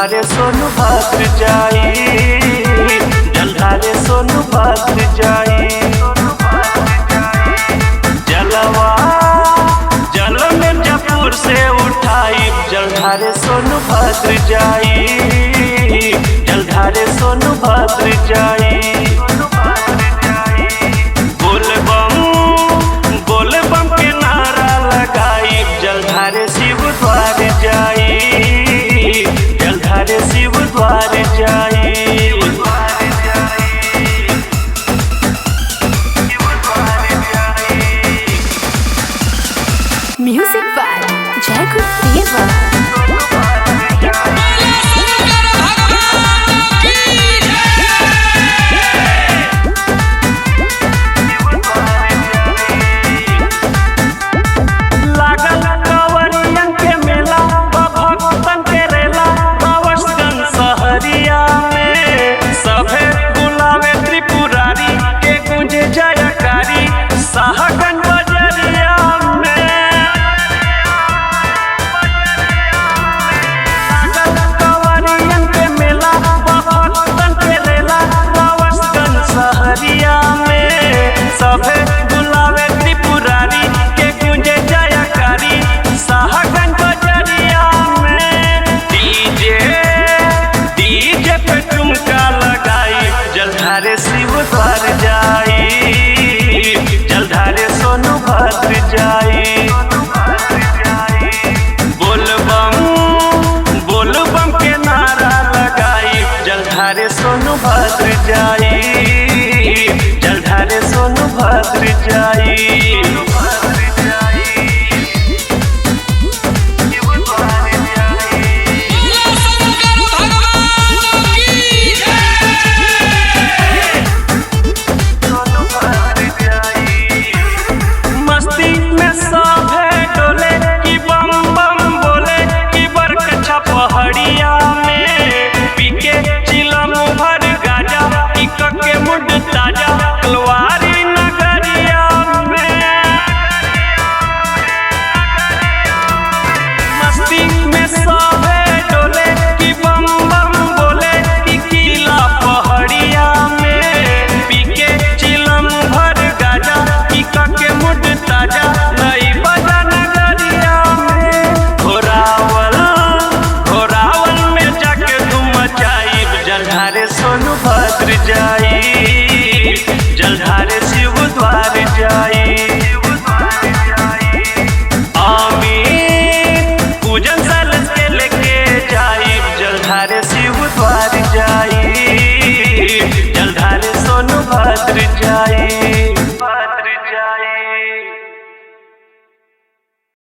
जलधारे सोनभद्र जाई, जलधारे सोनभद्र जाई। जलवा जल मिर्जापुर से उठाई, जलधारे सोनभद्र जाई, जलधारे सोनभद्र जाई। बोल बम के नारा लगाई, जलधारे शिव द्वार जाई, जलधारे शिव द्वार जाई। म्यूजिक बाय जय गुरुदेवा। जलधारे शिव द्वार जाई, जलधारे सोनभद्र जाई। बोल बम के नारा लगाई, जलधारे सोनभद्र जाई, जलधारे सोनभद्र जाई। पहाड़िया में पीके चिलम भर गाजा, के मुड ताजा कलवारी नगरिया में। मस्ती में सभे डोले कि बम बम बोले, कि किला पहाड़िया में पीके चिलम भर गाजा, के मुड ताजा नई बजा नगरिया में। जलधारे सोनभद्र जाई, जलधारे शिव द्वार जाई। आमी पूजन सलस के लेके जाई, जलधारे शिव द्वार जाई, जलधारे सोनभद्र जाई।